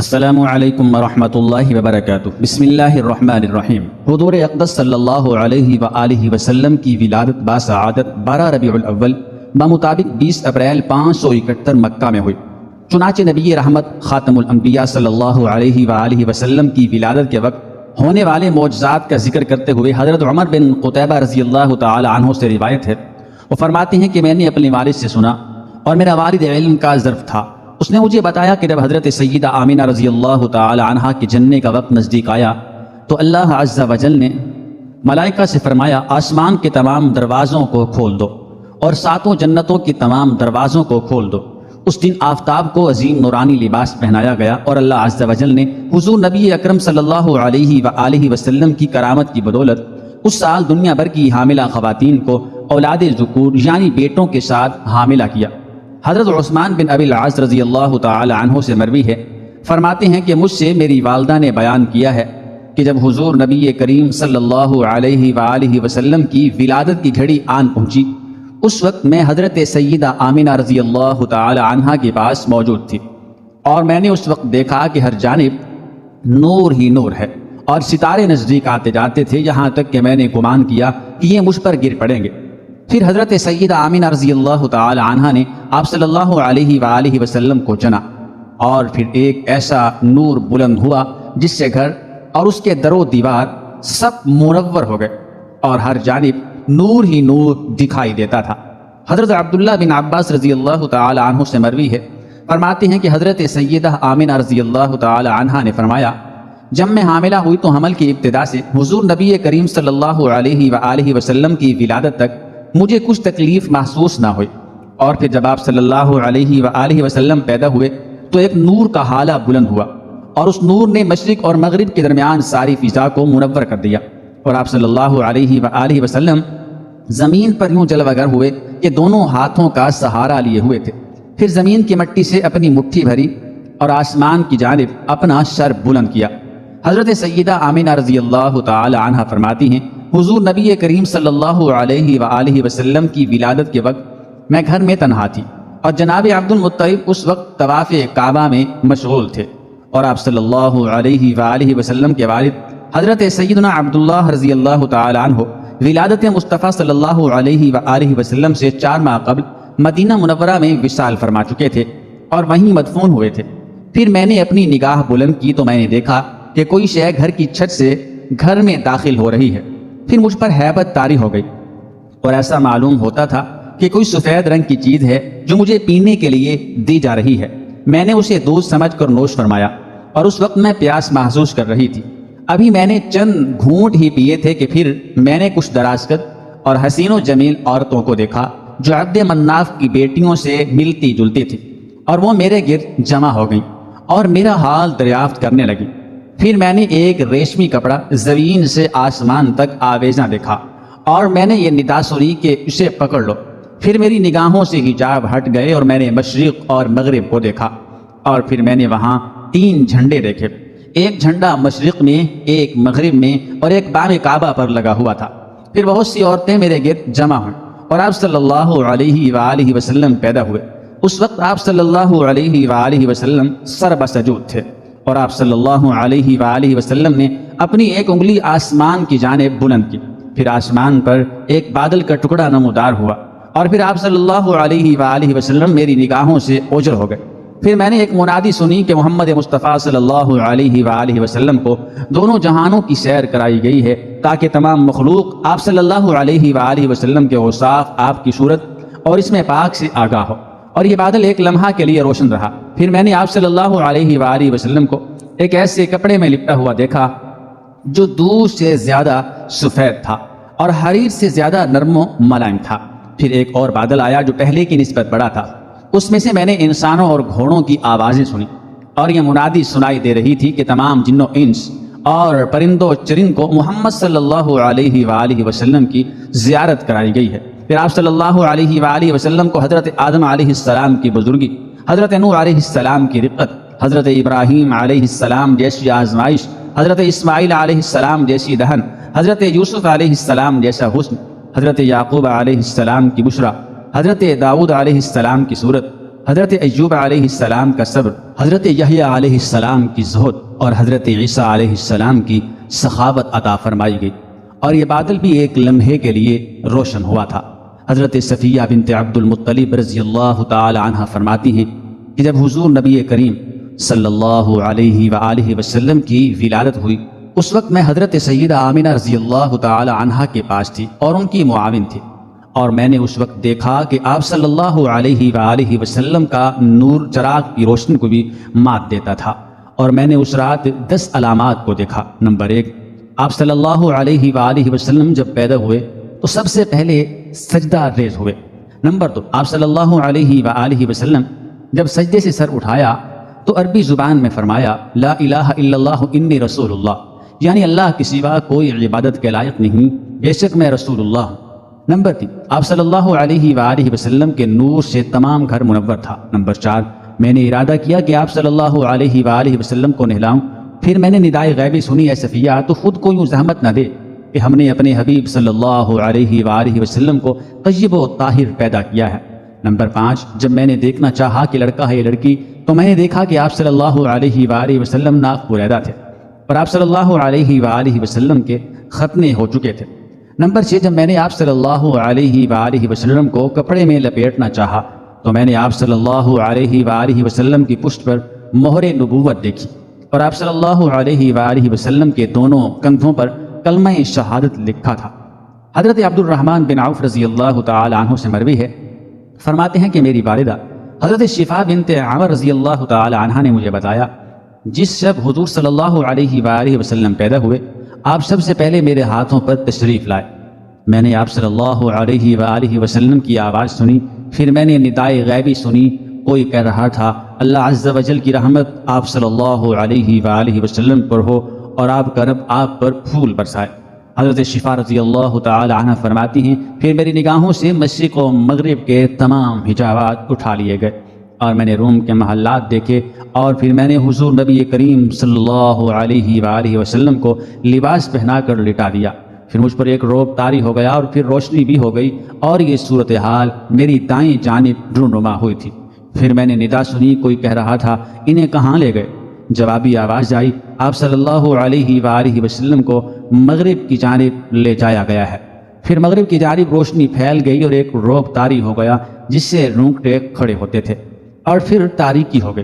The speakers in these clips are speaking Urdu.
السلام علیکم ورحمۃ اللہ وبرکاتہ۔ بسم اللہ الرحمن الرحیم۔ حضور اقدس صلی اللہ علیہ وآلہ وسلم کی ولادت باسعادت 12 ربیع الاول بمطابق 20 اپریل 571 مکہ میں ہوئی۔ چنانچہ نبی رحمت خاتم الانبیاء صلی اللہ علیہ وآلہ وسلم کی ولادت کے وقت ہونے والے معجزات کا ذکر کرتے ہوئے حضرت عمر بن قتیبہ رضی اللہ تعالی عنہ سے روایت ہے، وہ فرماتے ہیں کہ میں نے اپنے والد سے سنا اور میرا والد علم کا ظرف تھا۔ اس نے مجھے بتایا کہ جب حضرت سیدہ آمینہ رضی اللہ تعالی عنہا کے جننے کا وقت نزدیک آیا تو اللہ عز و جل نے ملائکہ سے فرمایا آسمان کے تمام دروازوں کو کھول دو اور 7 جنتوں کے تمام دروازوں کو کھول دو۔ اس دن آفتاب کو عظیم نورانی لباس پہنایا گیا اور اللہ عز و جل نے حضور نبی اکرم صلی اللہ علیہ وآلہ وسلم کی کرامت کی بدولت اس سال دنیا بھر کی حاملہ خواتین کو اولاد ذکور یعنی بیٹوں کے ساتھ حاملہ کیا۔ حضرت عثمان بن ابی العاص رضی اللہ تعالی عنہ سے مروی ہے، فرماتے ہیں کہ مجھ سے میری والدہ نے بیان کیا ہے کہ جب حضور نبی کریم صلی اللہ علیہ وآلہ وسلم کی ولادت کی گھڑی آن پہنچی، اس وقت میں حضرت سیدہ آمینہ رضی اللہ تعالی عنہا کے پاس موجود تھی اور میں نے اس وقت دیکھا کہ ہر جانب نور ہی نور ہے اور ستارے نزدیک آتے جاتے تھے، یہاں تک کہ میں نے گمان کیا کہ یہ مجھ پر گر پڑیں گے۔ پھر حضرت سیدہ آمینہ رضی اللہ تعالی عنہا نے آپ صلی اللہ علیہ وآلہ وسلم کو چنا اور پھر ایک ایسا نور بلند ہوا جس سے گھر اور اس کے در و دیوار سب منور ہو گئے اور ہر جانب نور ہی نور دکھائی دیتا تھا۔ حضرت عبداللہ بن عباس رضی اللہ تعالی عنہ سے مروی ہے، فرماتے ہیں کہ حضرت سیدہ آمینہ رضی اللہ تعالی عنہا نے فرمایا جب میں حاملہ ہوئی تو حمل کی ابتدا سے حضور نبی کریم صلی اللہ علیہ وآلہ وسلم کی ولادت تک مجھے کچھ تکلیف محسوس نہ ہوئی، اور پھر جب آپ صلی اللہ علیہ وآلہ وسلم پیدا ہوئے تو ایک نور کا حالہ بلند ہوا اور اس نور نے مشرق اور مغرب کے درمیان ساری فضا کو منور کر دیا، اور آپ صلی اللہ علیہ وآلہ وسلم زمین پر یوں جلوہ گر ہوئے کہ دونوں ہاتھوں کا سہارا لیے ہوئے تھے۔ پھر زمین کی مٹی سے اپنی مٹھی بھری اور آسمان کی جانب اپنا سر بلند کیا۔ حضرت سیدہ آمینہ رضی اللہ تعالی عنہا فرماتی ہیں حضور نبی کریم صلی اللہ علیہ وآلہ وسلم کی ولادت کے وقت میں گھر میں تنہا تھی اور جناب عبد المطلب اس وقت طواف کعبہ میں مشغول تھے، اور آپ صلی اللہ علیہ وآلہ وسلم کے والد حضرت سیدنا عبداللہ رضی اللہ تعالی عنہ ولادت مصطفیٰ صلی اللہ علیہ وآلہ وسلم سے 4 ماہ قبل مدینہ منورہ میں وصال فرما چکے تھے اور وہیں مدفون ہوئے تھے۔ پھر میں نے اپنی نگاہ بلند کی تو میں نے دیکھا کہ کوئی شے گھر کی چھت سے گھر میں داخل ہو رہی ہے۔ پھر مجھ پر ہیبت طاری ہو گئی اور ایسا معلوم ہوتا تھا کہ کوئی سفید رنگ کی چیز ہے جو مجھے پینے کے لیے دی جا رہی ہے۔ میں نے اسے دودھ سمجھ کر نوش فرمایا اور اس وقت میں پیاس محسوس کر رہی تھی۔ ابھی میں نے چند گھونٹ ہی پیے تھے کہ پھر میں نے کچھ دراز اور حسین و جمیل عورتوں کو دیکھا جو عبد مناف کی بیٹیوں سے ملتی جلتی تھی، اور وہ میرے گرد جمع ہو گئیں اور میرا حال دریافت کرنے لگی۔ پھر میں نے ایک ریشمی کپڑا زمین سے آسمان تک آویزاں دیکھا اور میں نے یہ ندا سنی کہ اسے پکڑ لو۔ پھر میری نگاہوں سے حجاب ہٹ گئے اور میں نے مشرق اور مغرب کو دیکھا، اور پھر میں نے وہاں 3 جھنڈے دیکھے، ایک جھنڈا مشرق میں، ایک مغرب میں اور ایک بام کعبہ پر لگا ہوا تھا۔ پھر بہت سی عورتیں میرے گرد جمع ہوئیں اور آپ صلی اللہ علیہ وآلہ وسلم پیدا ہوئے۔ اس وقت آپ صلی اللہ علیہ وآلہ وسلم سر بسجود تھے اور آپ صلی اللہ علیہ وآلہ وسلم نے اپنی ایک انگلی آسمان کی جانب بلند کی، پھر آسمان پر ایک بادل کا ٹکڑا نمودار ہوا، اور پھر آپ صلی اللہ علیہ وآلہ وسلم میری نگاہوں سے اوجھل ہو گئے۔ پھر میں نے ایک منادی سنی کہ محمد مصطفیٰ صلی اللہ علیہ وآلہ وسلم کو دونوں جہانوں کی سیر کرائی گئی ہے تاکہ تمام مخلوق آپ صلی اللہ علیہ وآلہ وسلم کے اوصاف، آپ کی صورت اور اسم پاک سے آگاہ ہو، اور یہ بادل ایک لمحہ کے لیے روشن رہا۔ پھر میں نے آپ صلی اللہ علیہ وآلہ وسلم کو ایک ایسے کپڑے میں لپٹا ہوا دیکھا جو دودھ سے زیادہ سفید تھا اور حریر سے زیادہ نرم و ملائم تھا۔ پھر ایک اور بادل آیا جو پہلے کی نسبت بڑا تھا، اس میں سے میں نے انسانوں اور گھوڑوں کی آوازیں سنی، اور یہ منادی سنائی دے رہی تھی کہ تمام جن و انس اور پرند و چرند کو محمد صلی اللہ علیہ وآلہ وسلم کی زیارت کرائی گئی ہے۔ پھر آپ صلی اللہ علیہ وآلہ وسلم کو حضرت آدم علیہ السلام کی بزرگی، حضرت نوح علیہ السلام کی رقت، حضرت ابراہیم علیہ السلام جیسی آزمائش، حضرت اسماعیل علیہ السلام جیسی دہن، حضرت یوسف علیہ السلام جیسا حسن، حضرت یعقوب علیہ السلام کی بشرا، حضرت داؤد علیہ السلام کی صورت حضرت ایوب علیہ السلام کا صبر، حضرت یحییٰ علیہ السلام کی زہد اور حضرت عیسیٰ علیہ السلام کی سخاوت عطا فرمائی گئی، اور یہ بادل بھی ایک لمحے کے لیے روشن ہوا تھا۔ حضرت صفیہ بنت عبد المطلب رضی اللہ تعالی عنہ فرماتی ہیں کہ جب حضور نبی کریم صلی اللہ علیہ وآلہ وسلم کی ولادت ہوئی، اس وقت میں حضرت سیدہ آمنہ رضی اللہ تعالی عنہ کے پاس تھی اور ان کی معاون تھی، اور میں نے اس وقت دیکھا کہ آپ صلی اللہ علیہ وآلہ وسلم کا نور چراغ کی روشنی کو بھی مات دیتا تھا، اور میں نے اس رات 10 علامات کو دیکھا۔ نمبر 1، آپ صلی اللہ علیہ وآلہ وسلم جب پیدا ہوئے تو سب سے پہلے سجدہ ریز ہوئے۔ نمبر 2، آپ صلی اللہ علیہ وآلہ وسلم جب سجدے سے سر اٹھایا تو عربی زبان میں فرمایا لا الہ الا اللہ انی رسول اللہ، یعنی اللہ کے سوا کوئی عبادت کے لائق نہیں، بے شک میں رسول اللہ ہوں۔ نمبر 3، آپ صلی اللہ علیہ وآلہ وسلم کے نور سے تمام گھر منور تھا۔ نمبر 4، میں نے ارادہ کیا کہ آپ صلی اللہ علیہ وآلہ وسلم کو نہلاؤں، پھر میں نے ندائے غیبی سنی اے صفیہ تو خود کو یوں زحمت نہ دے کہ ہم نے اپنے حبیب صلی اللہ علیہ وآلہ وسلم کو طیب و طاہر پیدا کیا ہے۔ نمبر 5، جب میں نے دیکھنا چاہا کہ لڑکا ہے یا لڑکی تو میں نے دیکھا کہ آپ صلی اللہ علیہ وآلہ وسلم ناک بریدہ تھے اور آپ صلی اللہ علیہ وآلہ وسلم کے ختنے ہو چکے تھے۔ نمبر 6، جب میں نے آپ صلی اللہ علیہ وآلہ وسلم کو کپڑے میں لپیٹنا چاہا تو میں نے آپ صلی اللہ علیہ وآلہ وسلم کی پشت پر مہر نبوت دیکھی، اور آپ صلی اللہ علیہ وآلہ وسلم کے دونوں کندھوں پر کلمہ شہادت لکھا تھا۔ حضرت عبد الرحمن بن عوف رضی اللہ تعالی عنہ سے مروی ہے، فرماتے ہیں کہ میری والدہ حضرت شفا بنت عمر رضی اللہ تعالی عنہ نے مجھے بتایا جس شب حضور صلی اللہ علیہ وآلہ وسلم پیدا ہوئے آپ سب سے پہلے میرے ہاتھوں پر تشریف لائے۔ میں نے آپ صلی اللہ علیہ وآلہ وسلم کی آواز سنی، پھر میں نے ندائے غیبی سنی، کوئی کہہ رہا تھا اللہ عز و جل کی رحمت آپ صلی اللہ علیہ وآلہ وسلم پر ہو اور آپ کا رب آپ پر پھول برسائے۔ حضرت شفا رضی اللہ تعالی عنہ فرماتی ہیں پھر میری نگاہوں سے مشرق و مغرب کے تمام حجابات اٹھا لیے گئے اور میں نے روم کے محلات دیکھے، اور پھر میں نے حضور نبی کریم صلی اللہ علیہ وآلہ وسلم کو لباس پہنا کر لٹا دیا، پھر مجھ پر ایک روب طاری ہو گیا اور پھر روشنی بھی ہو گئی، اور یہ صورتحال میری دائیں جانب رونما ہوئی تھی۔ پھر میں نے ندا سنی، کوئی کہہ رہا تھا انہیں کہاں لے گئے؟ جوابی آواز آئی آپ صلی اللہ علیہ وآلہ وسلم کو مغرب کی جانب لے جایا گیا ہے۔ پھر مغرب کی جانب روشنی پھیل گئی اور ایک روب طاری ہو گیا جس سے رونگٹے کھڑے ہوتے تھے، اور پھر تاریکی ہو گئی۔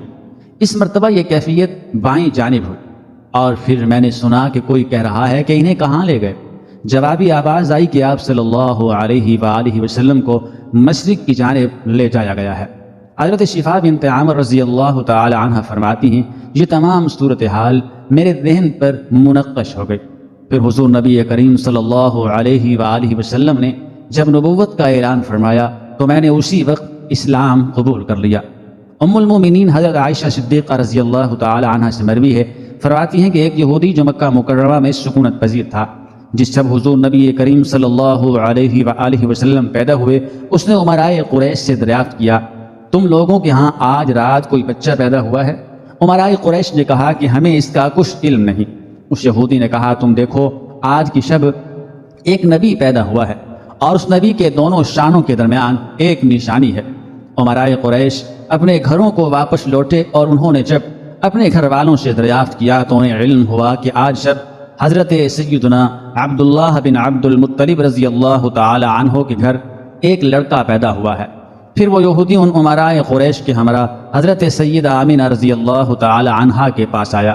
اس مرتبہ یہ کیفیت بائیں جانب ہوئی، اور پھر میں نے سنا کہ کوئی کہہ رہا ہے کہ انہیں کہاں لے گئے؟ جوابی آواز آئی کہ آپ صلی اللہ علیہ وآلہ وسلم کو مشرق کی جانب لے جایا گیا ہے۔ حضرت شفا بنت عامر رضی اللہ تعالی عنہ فرماتی ہیں یہ تمام صورتحال میرے ذہن پر منقش ہو گئی۔ پھر حضور نبی کریم صلی اللہ علیہ وآلہ وسلم نے جب نبوت کا اعلان فرمایا تو میں نے اسی وقت اسلام قبول کر لیا۔ ام المومنین حضرت عائشہ صدیقہ رضی اللہ تعالی عنہ سے مروی ہے، فرماتی ہیں کہ ایک یہودی جو مکہ مکرمہ میں سکونت پذیر تھا، جس جب حضور نبی کریم صلی اللہ علیہ وآلہ وسلم پیدا ہوئے اس نے امرائے قریش سے دریافت کیا تم لوگوں کے ہاں آج رات کوئی بچہ پیدا ہوا ہے؟ امرائے قریش نے کہا کہ ہمیں اس کا کچھ علم نہیں۔ اس یہودی نے کہا تم دیکھو آج کی شب ایک نبی پیدا ہوا ہے اور اس نبی کے دونوں شانوں کے درمیان ایک نشانی ہے۔ امرائے قریش اپنے گھروں کو واپس لوٹے اور انہوں نے جب اپنے گھر والوں سے دریافت کیا تو انہیں علم ہوا کہ آج شب حضرت سیدنا عبداللہ بن عبد المطلب رضی اللہ تعالی عنہ کے گھر ایک لڑکا پیدا ہوا ہے۔ پھر وہ یہودی ان امرائے قریش کے ہمراہ حضرت سیدہ آمنہ رضی اللہ تعالی عنہا کے پاس آیا،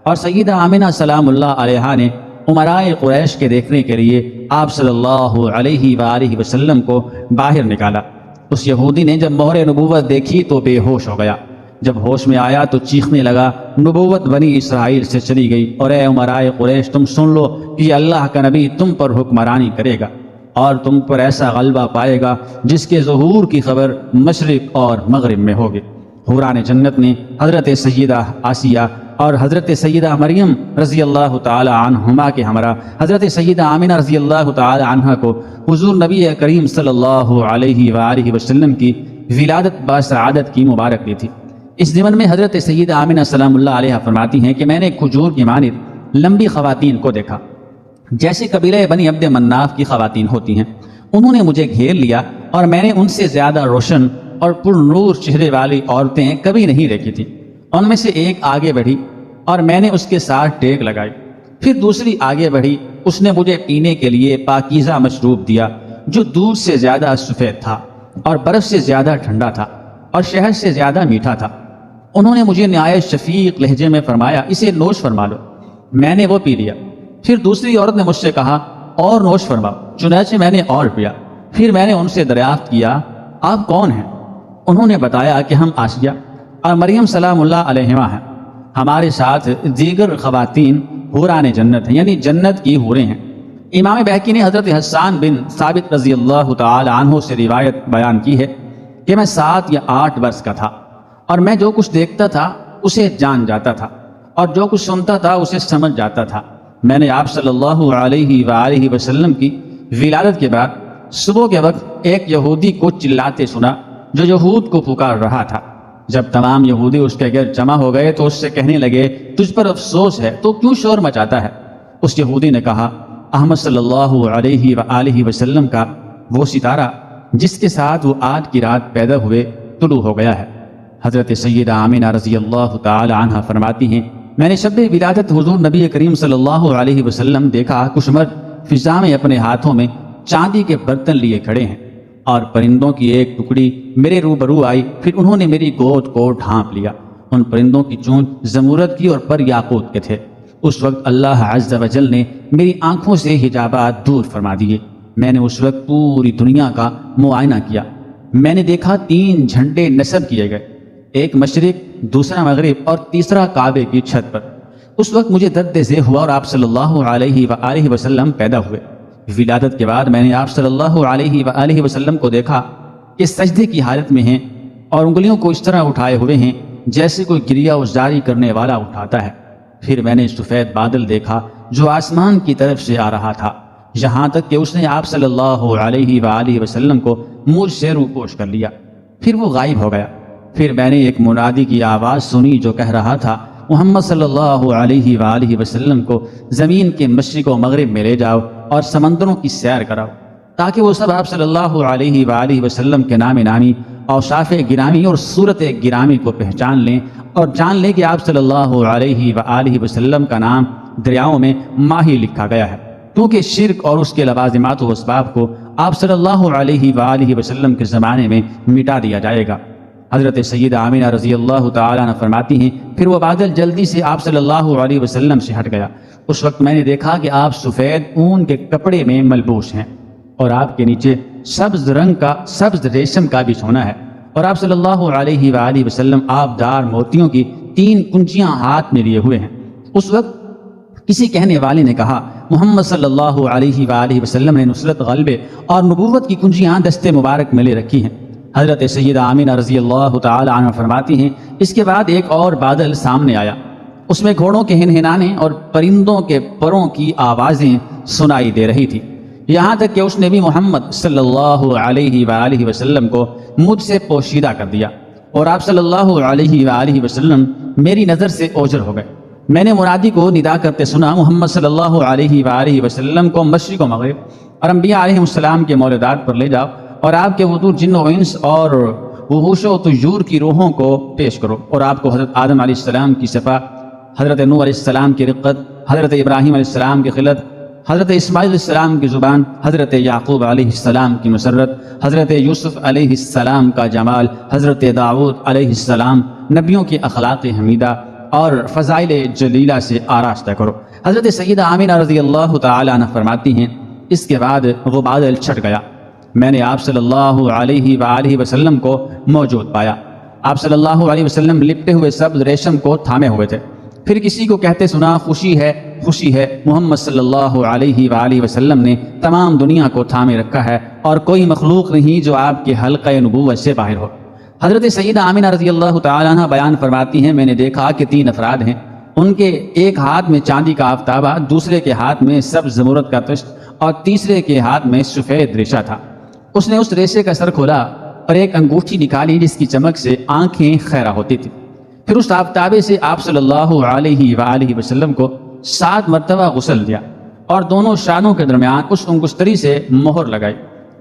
اور سیدہ آمنہ سلام اللہ علیہا نے امرائے قریش کے دیکھنے کے لیے آپ صلی اللہ علیہ وآلہ وسلم کو باہر نکالا۔ اس یہودی نے جب مہر نبوت دیکھی تو بے ہوش ہو گیا، جب ہوش میں آیا تو چیخنے لگا نبوت بنی اسرائیل سے چلی گئی، اور اے امرائے قریش تم سن لو کہ یہ اللہ کا نبی تم پر حکمرانی کرے گا اور تم پر ایسا غلبہ پائے گا جس کے ظہور کی خبر مشرق اور مغرب میں ہوگی۔ حوران جنت نے حضرت سیدہ آسیہ اور حضرت سیدہ مریم رضی اللہ تعالی عنہما کے ہمراہ حضرت سیدہ آمنہ رضی اللہ تعالی عنہ کو حضور نبی کریم صلی اللہ علیہ وآلہ وسلم کی ولادت بسعادت کی مبارک دی تھی۔ اس ضمن میں حضرت سیدہ آمنہ سلام اللہ علیہ فرماتی ہیں کہ میں نے کھجور کی مانند لمبی خواتین کو دیکھا جیسے قبیلہ بنی عبد مناف کی خواتین ہوتی ہیں، انہوں نے مجھے گھیر لیا اور میں نے ان سے زیادہ روشن اور پر نور چہرے والی عورتیں کبھی نہیں دیکھی تھیں۔ ان میں سے ایک آگے بڑھی اور میں نے اس کے ساتھ ٹیک لگائی۔ پھر دوسری آگے بڑھی، اس نے مجھے پینے کے لیے پاکیزہ مشروب دیا جو دودھ سے زیادہ سفید تھا اور برف سے زیادہ ٹھنڈا تھا اور شہد سے زیادہ میٹھا تھا۔ انہوں نے مجھے نہایت شفیق لہجے میں فرمایا، اسے نوش فرما لو۔ میں نے وہ پی لیا۔ پھر دوسری عورت نے مجھ سے کہا، اور نوش فرماؤ۔ چنانچہ میں نے اور پیا۔ پھر میں نے ان سے دریافت کیا، آپ کون ہیں؟ انہوں نے بتایا کہ ہم آسیہ اور مریم سلام اللہ علیہما ہیں، ہمارے ساتھ دیگر خواتین حوران جنت ہیں، یعنی جنت کی حوریں ہیں۔ امام بہقی نے حضرت حسان بن ثابت رضی اللہ تعالی عنہ سے روایت بیان کی ہے کہ میں 7 یا 8 برس کا تھا اور میں جو کچھ دیکھتا تھا اسے جان جاتا تھا اور جو کچھ سنتا تھا اسے سمجھ جاتا تھا۔ میں نے آپ صلی اللہ علیہ وآلہ وسلم کی ولادت کے بعد صبح کے وقت ایک یہودی کو چلاتے سنا جو یہود کو پکار رہا تھا۔ جب تمام یہودی اس کے گرد جمع ہو گئے تو اس سے کہنے لگے، تجھ پر افسوس ہے تو کیوں شور مچاتا ہے؟ اس یہودی نے کہا، احمد صلی اللہ علیہ وآلہ وسلم کا وہ ستارہ جس کے ساتھ وہ آج کی رات پیدا ہوئے طلوع ہو گیا ہے۔ حضرت سیدہ آمینہ رضی اللہ تعالی عنہ فرماتی ہیں، میں نے شب ولادت حضور نبی کریم صلی اللہ علیہ وسلم دیکھا کچھ مرد فضا میں اپنے ہاتھوں میں چاندی کے برتن لیے کھڑے ہیں اور پرندوں کی ایک ٹکڑی میرے روبرو آئی، پھر انہوں نے میری گود کو ڈھانپ لیا۔ ان پرندوں کی چونچ زمرد کی اور پر یاقوت کے تھے۔ اس وقت اللہ عز و جل نے میری آنکھوں سے حجابات دور فرما دیے۔ میں نے اس وقت پوری دنیا کا معائنہ کیا۔ میں نے دیکھا 3 جھنڈے نصب کیے گئے، ایک مشرق، دوسرا مغرب اور تیسرا کعبے کی چھت پر۔ اس وقت مجھے درد ذہ ہوا اور آپ صلی اللہ علیہ وآلہ وسلم پیدا ہوئے۔ ولادت کے بعد میں نے آپ صلی اللہ علیہ وآلہ وسلم کو دیکھا کہ سجدے کی حالت میں ہیں اور انگلیوں کو اس طرح اٹھائے ہوئے ہیں جیسے کوئی گریہ جاری کرنے والا اٹھاتا ہے۔ پھر میں نے سفید بادل دیکھا جو آسمان کی طرف سے آ رہا تھا، یہاں تک کہ اس نے آپ صلی اللہ علیہ وآلہ وسلم کو مجھ سے روپوش کر لیا، پھر وہ غائب ہو گیا۔ پھر میں نے ایک منادی کی آواز سنی جو کہہ رہا تھا، محمد صلی اللہ علیہ وآلہ وسلم کو زمین کے مشرق و مغرب میں لے جاؤ اور سمندروں کی سیر کراؤ تاکہ وہ سب آپ صلی اللہ علیہ وآلہ وسلم کے نام نامی، اوصاف گرامی اور صورت گرامی کو پہچان لیں اور جان لیں کہ آپ صلی اللہ علیہ وآلہ وسلم کا نام دریاؤں میں ماہی لکھا گیا ہے، کیونکہ شرک اور اس کے لوازمات و اسباب کو آپ صلی اللہ علیہ وآلہ وسلم کے زمانے میں مٹا دیا جائے گا۔ حضرت سیدہ آمینہ رضی اللہ تعالیٰ عنہ فرماتی ہیں، پھر وہ بادل جلدی سے آپ صلی اللہ علیہ وسلم سے ہٹ گیا۔ اس وقت میں نے دیکھا کہ آپ سفید اون کے کپڑے میں ملبوس ہیں اور آپ کے نیچے سبز رنگ کا سبز ریشم کا بھی سونا ہے، اور آپ صلی اللہ علیہ وآلہ وسلم آبدار موتیوں کی 3 کنجیاں ہاتھ میں لیے ہوئے ہیں۔ اس وقت کسی کہنے والے نے کہا، محمد صلی اللہ علیہ وآلہ وسلم نے نصرت، غلبے اور نبوت کی کنجیاں دستے مبارک میں لے رکھی ہیں۔ حضرت سیدہ آمینہ رضی اللہ تعالی عنہ فرماتی ہیں، اس کے بعد ایک اور بادل سامنے آیا، اس میں گھوڑوں کے ہنہنانے اور پرندوں کے پروں کی آوازیں سنائی دے رہی تھی، یہاں تک کہ اس نے بھی محمد صلی اللہ علیہ وآلہ وسلم کو مجھ سے پوشیدہ کر دیا اور آپ صلی اللہ علیہ وآلہ وسلم میری نظر سے اوجھل ہو گئے۔ میں نے منادی کو ندا کرتے سنا، محمد صلی اللہ علیہ وآلہ وسلم کو مشرق و مغرب اور انبیاء علیہ السلام کے مولدات پر لے جاؤ اور آپ کے حضور جن و انس اور وحوش و طیور کی روحوں کو پیش کرو، اور آپ کو حضرت آدم علیہ السلام کی صفا، حضرت نوح علیہ السلام کی رقت، حضرت ابراہیم علیہ السلام کی خلت، حضرت اسماعیل علیہ السلام کی زبان، حضرت یعقوب علیہ السلام کی مسرت، حضرت یوسف علیہ السلام کا جمال، حضرت داؤد علیہ السلام نبیوں کی اخلاق حمیدہ اور فضائل جلیلہ سے آراستہ کرو۔ حضرت سیدہ آمینہ رضی اللہ تعالی عنہ فرماتی ہیں، اس کے بعد وہ بادل چھٹ گیا، میں نے آپ صلی اللہ علیہ وآلہ وسلم کو موجود پایا۔ آپ صلی اللہ علیہ وسلم لپٹے ہوئے سبز ریشم کو تھامے ہوئے تھے۔ پھر کسی کو کہتے سنا، خوشی ہے، خوشی ہے، محمد صلی اللہ علیہ وآلہ وسلم نے تمام دنیا کو تھامے رکھا ہے اور کوئی مخلوق نہیں جو آپ کے حلقہ نبوت سے باہر ہو۔ حضرت سیدہ آمینہ رضی اللہ تعالیٰ عنہ بیان فرماتی ہیں، میں نے دیکھا کہ 3 افراد ہیں، ان کے ایک ہاتھ میں چاندی کا آفتابہ، دوسرے کے ہاتھ میں سبز زمرد کا طشت اور تیسرے کے ہاتھ میں سفید ریشہ تھا۔ اس نے اس ریشے کا سر کھولا اور ایک انگوٹھی نکالی جس کی چمک سے آنکھیں خیرہ ہوتی تھی۔ پھر اس آفتابے سے آپ صلی اللہ علیہ وآلہ وسلم کو 7 مرتبہ غسل دیا اور دونوں شانوں کے درمیان اس انگشتری سے مہر لگائی،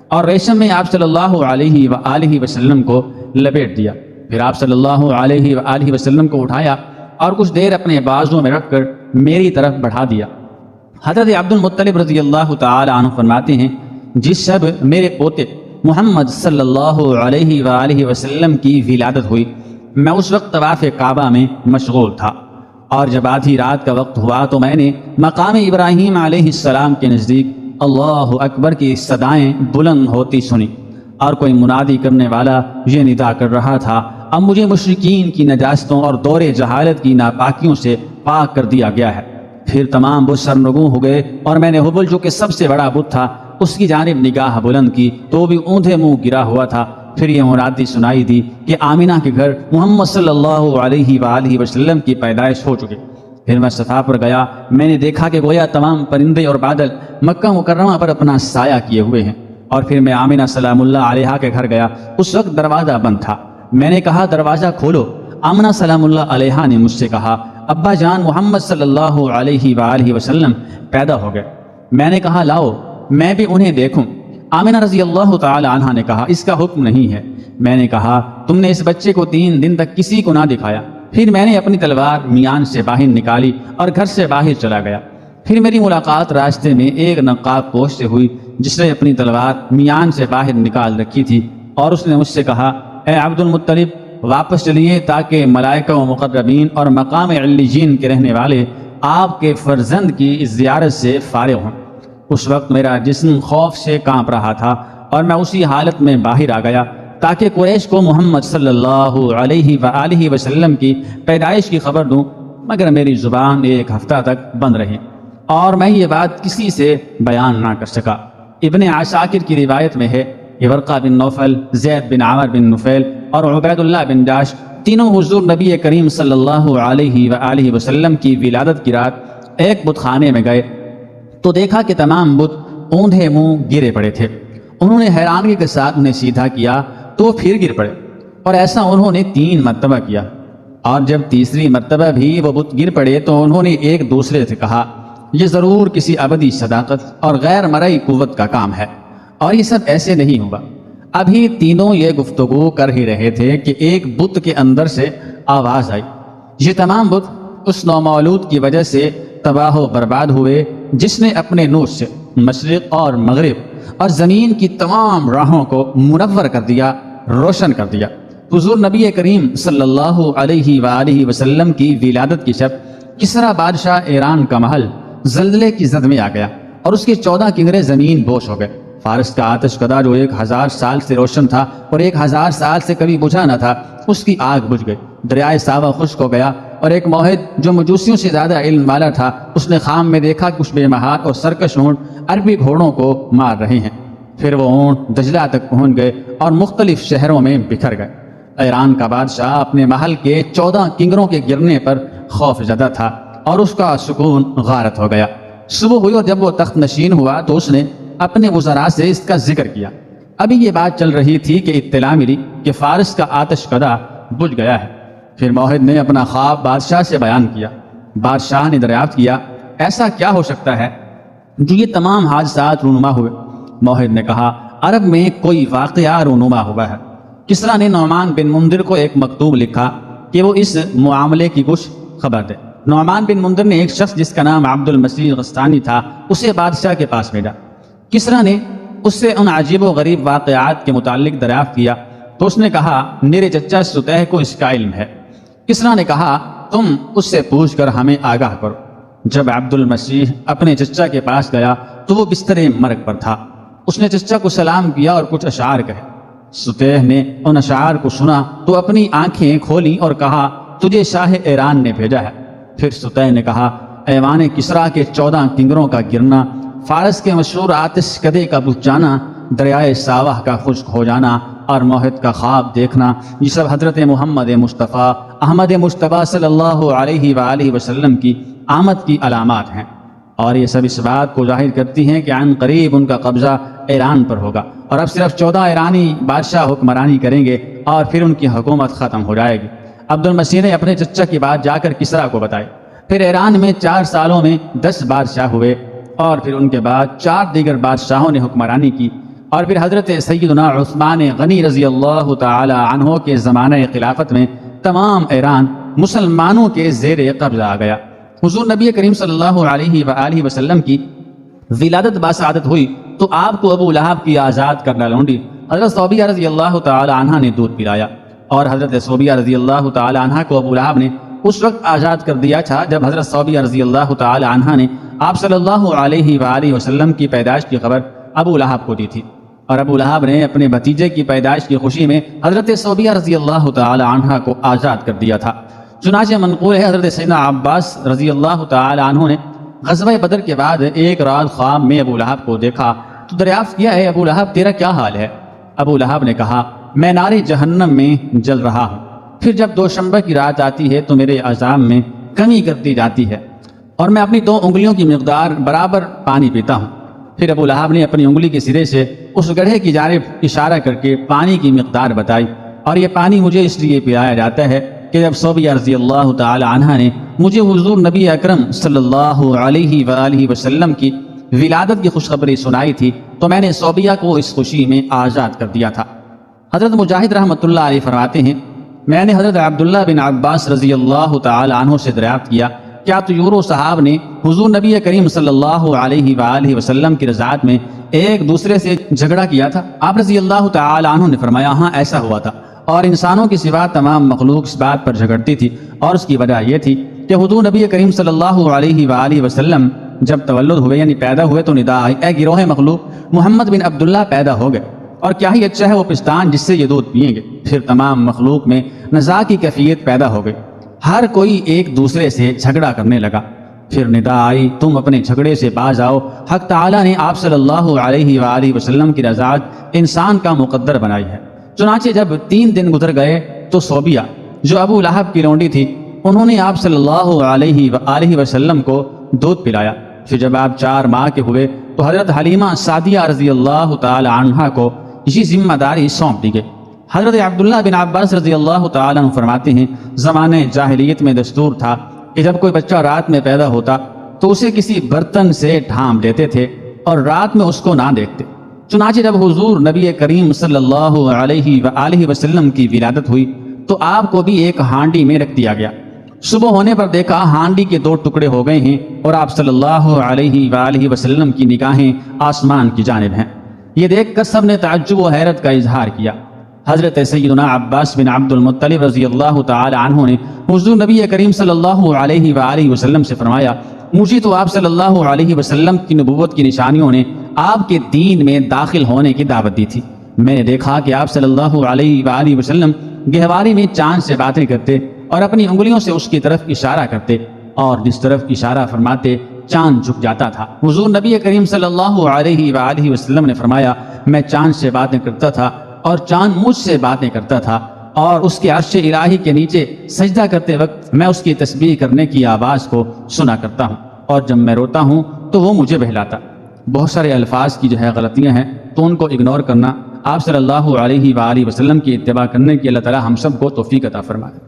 اور ریشم میں آپ صلی اللہ علیہ وآلہ وسلم کو لپیٹ دیا۔ پھر آپ صلی اللہ علیہ وآلہ وسلم کو اٹھایا اور کچھ دیر اپنے بازوں میں رکھ کر میری طرف بڑھا دیا۔ حضرت عبد المطلب رضی اللہ تعالی عنہ فرماتے ہیں جس شب میرے پوتے محمد صلی اللہ علیہ وآلہ وسلم کی ولادت ہوئی، میں اس وقت طواف کعبہ میں مشغول تھا، اور جب آدھی رات کا وقت ہوا تو میں نے مقام ابراہیم علیہ السلام کے نزدیک اللہ اکبر کی صدائیں بلند ہوتی سنی، اور کوئی منادی کرنے والا یہ ندا کر رہا تھا، اب مجھے مشرکین کی نجاستوں اور دور جہالت کی ناپاکیوں سے پاک کر دیا گیا ہے۔ پھر تمام بت سرنگوں ہو گئے، اور میں نے حبل جو کہ سب سے بڑا بت تھا اس کی جانب نگاہ بلند کی تو بھی اوندھے منہ گرا ہوا تھا۔ پھر یہ منادی سنائی دی کہ آمینہ کے گھر محمد صلی اللہ علیہ وآلہ وسلم کی پیدائش ہو چکی۔ پھر میں صفا پر گیا، میں نے دیکھا کہ گویا تمام پرندے اور بادل مکہ مکرمہ پر اپنا سایہ کیے ہوئے ہیں۔ اور پھر میں آمینہ سلام اللہ علیہا کے گھر گیا، اس وقت دروازہ بند تھا۔ میں نے کہا دروازہ کھولو۔ آمینہ سلام اللہ علیہا نے مجھ سے کہا ابا جان محمد صلی اللہ علیہ وآلہ وسلم پیدا ہو گئے۔ میں نے کہا لاؤ میں بھی انہیں دیکھوں۔ آمینہ رضی اللہ تعالی عنہ نے کہا اس کا حکم نہیں ہے۔ میں نے کہا تم نے اس بچے کو 3 دن تک کسی کو نہ دکھایا۔ پھر میں نے اپنی تلوار میان سے باہر نکالی اور گھر سے باہر چلا گیا۔ پھر میری ملاقات راستے میں ایک نقاب پوش سے ہوئی جس نے اپنی تلوار میان سے باہر نکال رکھی تھی، اور اس نے مجھ سے کہا اے عبد المطلب واپس چلیے تاکہ ملائکہ و مقربین اور مقام علیین کے رہنے والے آپ کے فرزند کی اس زیارت سے فارغ ہوں۔ اس وقت میرا جسم خوف سے کانپ رہا تھا اور میں اسی حالت میں باہر آ گیا تاکہ قریش کو محمد صلی اللہ علیہ وآلہ وسلم کی پیدائش کی خبر دوں، مگر میری زبان 1 ہفتہ تک بند رہی اور میں یہ بات کسی سے بیان نہ کر سکا۔ ابن عساکر کی روایت میں ہے کہ ورقہ بن نوفل، زید بن عامر بن نفیل اور عبید اللہ بن جاش تینوں حضور نبی کریم صلی اللہ علیہ وآلہ وسلم کی ولادت کی رات ایک بت خانے میں گئے تو دیکھا کہ تمام بت اوندھے منہ گرے پڑے تھے۔ انہوں نے حیرانگی کے ساتھ انہیں سیدھا کیا تو پھر گر پڑے، اور ایسا انہوں نے 3 مرتبہ کیا، اور جب تیسری مرتبہ بھی وہ بت گر پڑے تو انہوں نے ایک دوسرے سے کہا یہ ضرور کسی ابدی صداقت اور غیر مرئی قوت کا کام ہے، اور یہ سب ایسے نہیں ہوگا۔ ابھی تینوں یہ گفتگو کر ہی رہے تھے کہ ایک بت کے اندر سے آواز آئی۔ یہ تمام بت اس نومولود کی وجہ سے تباہ و برباد ہوئے جس نے اپنے نور سے مشرق اور مغرب اور زمین کی تمام راہوں کو منور کر دیا، روشن کر دیا۔ حضور نبی کریم صلی اللہ علیہ وآلہ وسلم کی ولادت کی شب کسریٰ بادشاہ ایران کا محل زلزلے کی زد میں آ گیا اور اس کے 14 کنگرے زمین بوش ہو گئے۔ فارس کا آتش کدہ جو 1000 سال سے روشن تھا اور 1000 سال سے کبھی بجھا نہ تھا، اس کی آگ بجھ گئی۔ دریائے ساوا خشک ہو گیا، اور ایک موحد جو مجوسیوں سے زیادہ علم والا تھا اس نے خام میں دیکھا کہ کچھ بے مہار اور سرکش اونٹ عربی گھوڑوں کو مار رہے ہیں۔ پھر وہ اونٹ دجلہ تک پہنچ گئے اور مختلف شہروں میں بکھر گئے۔ ایران کا بادشاہ اپنے محل کے 14 کنگروں کے گرنے پر خوف زدہ تھا اور اس کا سکون غارت ہو گیا۔ صبح ہوئی اور جب وہ تخت نشین ہوا تو اس نے اپنے وزراء سے اس کا ذکر کیا۔ ابھی یہ بات چل رہی تھی کہ اطلاع ملی کہ فارس کا آتش کدہ بجھ گیا ہے۔ پھر موحد نے اپنا خواب بادشاہ سے بیان کیا۔ بادشاہ نے دریافت کیا ایسا کیا ہو سکتا ہے جو یہ تمام حادثات رونما ہوئے؟ موحد نے کہا عرب میں کوئی واقعہ رونما ہوا ہے۔ کسریٰ نے نعمان بن منذر کو ایک مکتوب لکھا کہ وہ اس معاملے کی کچھ خبر دے۔ نعمان بن منذر نے ایک شخص جس کا نام عبد المسیح غسطانی تھا اسے بادشاہ کے پاس بھیجا۔ کسریٰ نے اس سے ان عجیب و غریب واقعات کے متعلق دریافت کیا تو اس نے کہا میرے چچا ستیہ کو اس کا علم ہے۔ کسریٰ نے کہا تم اس سے پوچھ کر ہمیں آگاہ کرو۔ جب عبد المسیح اپنے چچا کے پاس گیا تو وہ بستر مرگ پر تھا۔ اس نے چچا کو سلام کیا اور کچھ اشعار کہے۔ ستیہ نے ان اشعار کو سنا تو اپنی آنکھیں کھولیں اور کہا تجھے شاہ ایران نے بھیجا ہے۔ پھر ستیہ نے کہا ایوان کسریٰ کے 14 کنگروں کا گرنا، فارس کے مشہور آتش کدے کا بجھ جانا، دریائے ساواہ کا خشک ہو جانا اور موحد کا خواب دیکھنا، یہ سب حضرت محمد مصطفیٰ احمد مجتبیٰ صلی اللہ علیہ وآلہ وسلم کی آمد کی علامات ہیں، اور یہ سب اس بات کو ظاہر کرتی ہیں کہ عن قریب ان کا قبضہ ایران پر ہوگا اور اب صرف 14 ایرانی بادشاہ حکمرانی کریں گے اور پھر ان کی حکومت ختم ہو جائے گی۔ عبد المسیح نے اپنے چچا کی بات جا کر کسریٰ کو بتائی۔ پھر ایران میں 4 سالوں میں 10 بادشاہ ہوئے اور پھر ان کے بعد 4 دیگر بادشاہوں نے حکمرانی کی۔ اور پھر حضرت سیدنا عثمان غنی رضی اللہ تعالی عنہ کے زمانہ خلافت میں تمام ایران مسلمانوں کے زیر قبضہ آ گیا۔ حضور نبی کریم صلی اللہ علیہ وآلہ وسلم کی ولادت باسعادت ہوئی تو آپ کو ابو لہب کی آزاد کرنا لونڈی حضرت صوبیہ رضی اللہ تعالی عنہ نے دودھ پلایا، اور حضرت صوبیہ رضی اللہ تعالی عنہ کو ابو لہب نے اس وقت آزاد کر دیا تھا جب حضرت صوبیہ رضی اللہ تعالی عنہ نے آپ صلی اللہ علیہ وآلہ وسلم کی پیدائش کی خبر ابو لہب کو دی تھی، اور ابو لہب نے اپنے بھتیجے کی پیدائش کی خوشی میں حضرت صوبیہ رضی اللہ تعالی عنہ کو آزاد کر دیا تھا۔ چنانچہ منقول ہے حضرت سیدنا عباس رضی اللہ تعالی عنہ نے غزوہ بدر کے بعد ایک رات خواب میں ابو لہب کو دیکھا تو دریافت کیا ہے ابو لہب تیرا کیا حال ہے؟ ابو لہب نے کہا میں نار جہنم میں جل رہا ہوں، پھر جب دوشنبہ کی رات آتی ہے تو میرے عذاب میں کمی کرتی جاتی ہے اور میں اپنی 2 انگلیوں کی مقدار برابر پانی پیتا ہوں۔ پھر ابو لہب نے اپنی انگلی کے سرے سے اس گڑھے کی جانب اشارہ کر کے پانی کی مقدار بتائی، اور یہ پانی مجھے اس لیے پلایا جاتا ہے کہ جب صوبیہ رضی اللہ تعالی عنہ نے مجھے حضور نبی اکرم صلی اللہ علیہ وآلہ وسلم کی ولادت کی خوشخبری سنائی تھی تو میں نے صوبیہ کو اس خوشی میں آزاد کر دیا تھا۔ حضرت مجاہد رحمۃ اللہ علیہ فرماتے ہیں میں نے حضرت عبداللہ بن عباس رضی اللہ تعالی عنہ سے دریافت کیا کیا طیور صحاب نے حضور نبی کریم صلی اللہ علیہ وآلہ وسلم کی رضاعت میں ایک دوسرے سے جھگڑا کیا تھا؟ آپ رضی اللہ تعالی عنہ نے فرمایا ہاں ایسا ہوا تھا، اور انسانوں کی سوا تمام مخلوق اس بات پر جھگڑتی تھی، اور اس کی وجہ یہ تھی کہ حضور نبی کریم صلی اللہ علیہ وآلہ وسلم جب تولد ہوئے یعنی پیدا ہوئے تو ندا آئی اے گروہ مخلوق محمد بن عبداللہ پیدا ہو گئے، اور کیا ہی اچھا ہے وہ پستان جس سے یہ دودھ پئیں گے۔ پھر تمام مخلوق میں نزاع کی کیفیت پیدا ہو گئی، ہر کوئی ایک دوسرے سے جھگڑا کرنے لگا۔ پھر ندا آئی تم اپنے جھگڑے سے باز آؤ، حق تعالیٰ نے آپ صلی اللہ علیہ وآلہ وسلم کی رضاعت انسان کا مقدر بنائی ہے۔ چنانچہ جب 3 دن گزر گئے تو صوبیہ جو ابو لہب کی لونڈی تھی انہوں نے آپ صلی اللہ علیہ وآلہ وسلم کو دودھ پلایا۔ پھر جب آپ 4 ماہ کے ہوئے تو حضرت حلیمہ سعدیہ رضی اللہ تعالی عنہا کو یہ ذمہ داری سونپ دی گئی۔ حضرت عبداللہ بن عباس رضی اللہ تعالیٰ عنہ فرماتے ہیں زمانے جاہلیت میں دستور تھا کہ جب کوئی بچہ رات میں پیدا ہوتا تو اسے کسی برتن سے ڈھانپ دیتے تھے اور رات میں اس کو نہ دیکھتے۔ چنانچہ جب حضور نبی کریم صلی اللہ علیہ وآلہ وسلم کی ولادت ہوئی تو آپ کو بھی ایک ہانڈی میں رکھ دیا گیا۔ صبح ہونے پر دیکھا ہانڈی کے 2 ٹکڑے ہو گئے ہیں اور آپ صلی اللہ علیہ وآلہ وسلم کی نگاہیں آسمان کی جانب ہیں۔ یہ دیکھ کر سب نے تعجب و حیرت کا اظہار کیا۔ حضرت سیدنا عباس بن عبد المطلب رضی اللہ تعالی عنہ نے حضور نبی کریم صلی اللہ علیہ وآلہ وسلم سے فرمایا مجھے تو آپ صلی اللہ علیہ وسلم کی نبوت کی نشانیوں نے آپ کے دین میں داخل ہونے کی دعوت دی تھی۔ میں نے دیکھا کہ آپ صلی اللہ علیہ وآلہ وسلم گہواری میں چاند سے باتیں کرتے اور اپنی انگلیوں سے اس کی طرف اشارہ کرتے، اور جس طرف اشارہ فرماتے چاند جھک جاتا تھا۔ حضور نبی کریم صلی اللہ علیہ وآلہ وسلم نے فرمایا میں چاند سے باتیں کرتا تھا اور چاند مجھ سے باتیں کرتا تھا، اور اس کے عرش الہی کے نیچے سجدہ کرتے وقت میں اس کی تسبیح کرنے کی آواز کو سنا کرتا ہوں، اور جب میں روتا ہوں تو وہ مجھے بہلاتا۔ بہت سارے الفاظ کی جو ہے غلطیاں ہیں تو ان کو اگنور کرنا، آپ صلی اللہ علیہ وآلہ وسلم کی اتباع کرنے کی اللہ تعالی ہم سب کو توفیق عطا فرمائے۔